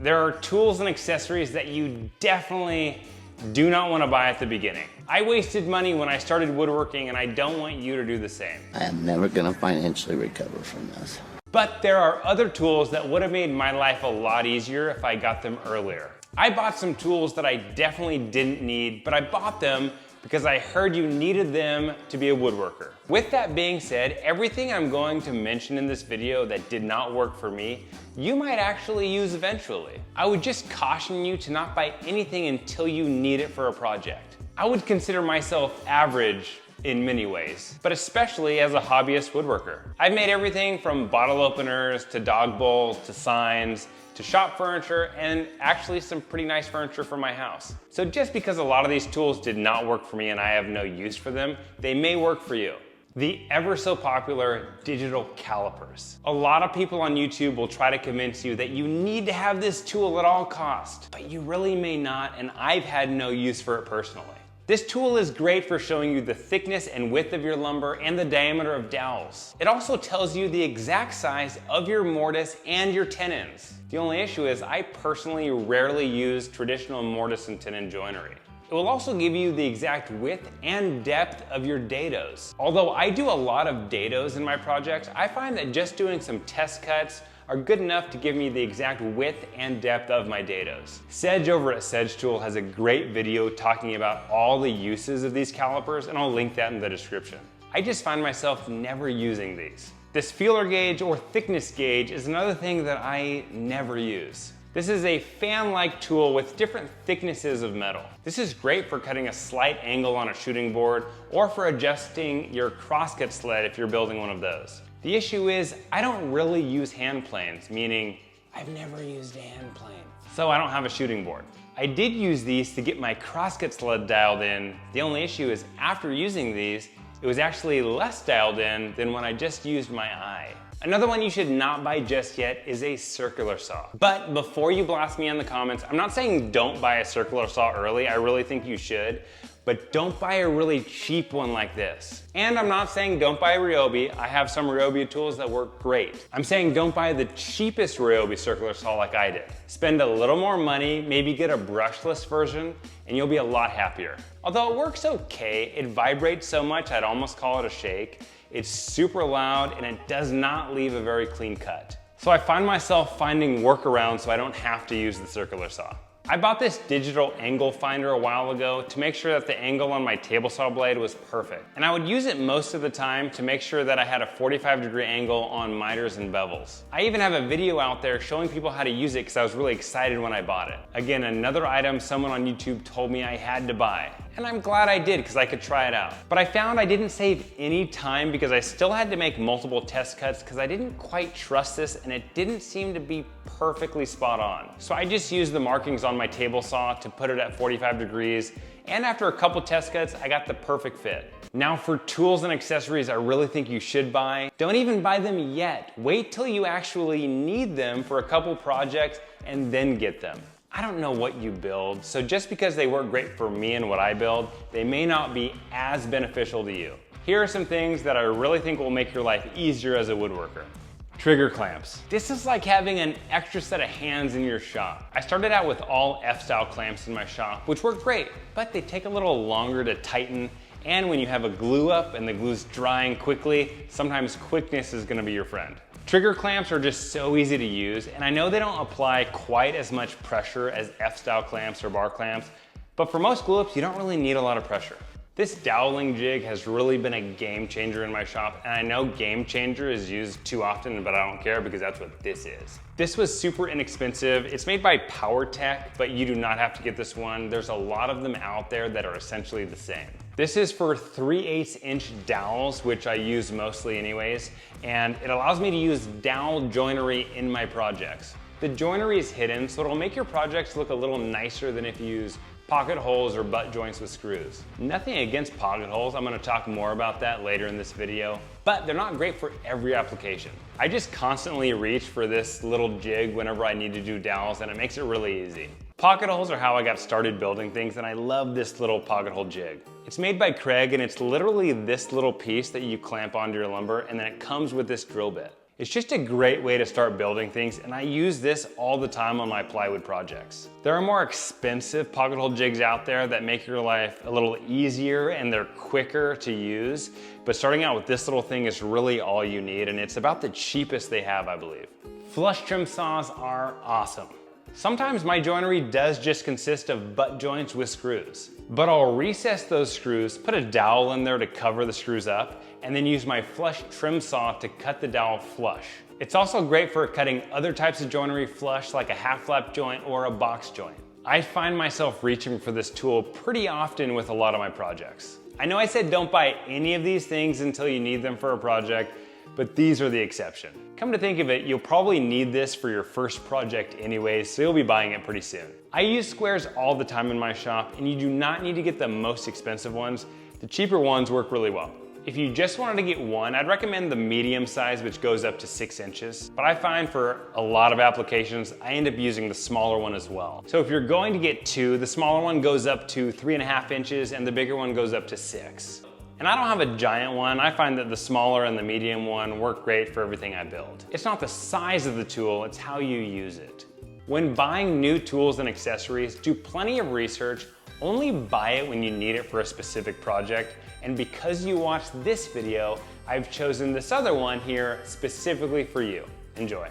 There are tools and accessories that you definitely do not want to buy at the beginning. I wasted money when I started woodworking, and I don't want you to do the same. I am never gonna financially recover from this. But there are other tools that would have made my life a lot easier if I got them earlier. I bought some tools that I definitely didn't need, but I bought them because I heard you needed them to be a woodworker. With that being said, everything I'm going to mention in this video that did not work for me, you might actually use eventually. I would just caution you to not buy anything until you need it for a project. I would consider myself average in many ways, but especially as a hobbyist woodworker. I've made everything from bottle openers to dog bowls to signs to shop furniture, and actually some pretty nice furniture for my house. So just because a lot of these tools did not work for me and I have no use for them, they may work for you. The ever so popular digital calipers. A lot of people on YouTube will try to convince you that you need to have this tool at all costs, but you really may not, and I've had no use for it personally. This tool is great for showing you the thickness and width of your lumber and the diameter of dowels. It also tells you the exact size of your mortise and your tenons. The only issue is I personally rarely use traditional mortise and tenon joinery. It will also give you the exact width and depth of your dados. Although I do a lot of dados in my projects, I find that just doing some test cuts are good enough to give me the exact width and depth of my dados. Sedge over at Sedge Tool has a great video talking about all the uses of these calipers, and I'll link that in the description. I just find myself never using these. This feeler gauge or thickness gauge is another thing that I never use. This is a fan-like tool with different thicknesses of metal. This is great for cutting a slight angle on a shooting board or for adjusting your crosscut sled if you're building one of those. The issue is I don't really use hand planes, meaning I've never used a hand plane, so I don't have a shooting board. I did use these to get my crosscut sled dialed in. The only issue is after using these, it was actually less dialed in than when I just used my eye. Another one you should not buy just yet is a circular saw. But before you blast me in the comments, I'm not saying don't buy a circular saw early. I really think you should. But don't buy a really cheap one like this. And I'm not saying don't buy a Ryobi. I have some Ryobi tools that work great. I'm saying don't buy the cheapest Ryobi circular saw like I did. Spend a little more money, maybe get a brushless version, and you'll be a lot happier. Although it works okay, it vibrates so much I'd almost call it a shake. It's super loud and it does not leave a very clean cut. So I find myself finding workarounds so I don't have to use the circular saw. I bought this digital angle finder a while ago to make sure that the angle on my table saw blade was perfect. And I would use it most of the time to make sure that I had a 45-degree angle on miters and bevels. I even have a video out there showing people how to use it because I was really excited when I bought it. Again, another item someone on YouTube told me I had to buy. And I'm glad I did because I could try it out. But I found I didn't save any time because I still had to make multiple test cuts because I didn't quite trust this and it didn't seem to be perfectly spot on. So I just used the markings on my table saw to put it at 45 degrees, and after a couple test cuts, I got the perfect fit. Now for tools and accessories I really think you should buy, don't even buy them yet. Wait till you actually need them for a couple projects and then get them. I don't know what you build, so just because they work great for me and what I build, they may not be as beneficial to you. Here are some things that I really think will make your life easier as a woodworker. Trigger clamps. This is like having an extra set of hands in your shop. I started out with all F-style clamps in my shop, which work great, but they take a little longer to tighten, and when you have a glue up and the glue's drying quickly, sometimes quickness is gonna be your friend. Trigger clamps are just so easy to use, and I know they don't apply quite as much pressure as F-style clamps or bar clamps, but for most glue ups, you don't really need a lot of pressure. This doweling jig has really been a game changer in my shop, and I know game changer is used too often, but I don't care because that's what this is. This was super inexpensive. It's made by PowerTech, but you do not have to get this one. There's a lot of them out there that are essentially the same. This is for 3/8" dowels, which I use mostly anyways, and it allows me to use dowel joinery in my projects. The joinery is hidden, so it'll make your projects look a little nicer than if you use pocket holes or butt joints with screws. Nothing against pocket holes, I'm gonna talk more about that later in this video, but they're not great for every application. I just constantly reach for this little jig whenever I need to do dowels, and it makes it really easy. Pocket holes are how I got started building things, and I love this little pocket hole jig. It's made by Craig, and it's literally this little piece that you clamp onto your lumber, and then it comes with this drill bit. It's just a great way to start building things, and I use this all the time on my plywood projects. There are more expensive pocket hole jigs out there that make your life a little easier and they're quicker to use, but starting out with this little thing is really all you need, and it's about the cheapest they have, I believe. Flush trim saws are awesome. Sometimes my joinery does just consist of butt joints with screws, but I'll recess those screws, put a dowel in there to cover the screws up, and then use my flush trim saw to cut the dowel flush. It's also great for cutting other types of joinery flush, like a half flap joint or a box joint. I find myself reaching for this tool pretty often with a lot of my projects. I know I said don't buy any of these things until you need them for a project, but these are the exception. Come to think of it, you'll probably need this for your first project anyways, so you'll be buying it pretty soon. I use squares all the time in my shop, and you do not need to get the most expensive ones. The cheaper ones work really well. If you just wanted to get one, I'd recommend the medium size, which goes up to 6 inches. But I find for a lot of applications, I end up using the smaller one as well. So if you're going to get two, the smaller one goes up to 3.5 inches and the bigger one goes up to 6. And I don't have a giant one. I find that the smaller and the medium one work great for everything I build. It's not the size of the tool, it's how you use it. When buying new tools and accessories, do plenty of research. Only buy it when you need it for a specific project. And because you watched this video, I've chosen this other one here specifically for you. Enjoy.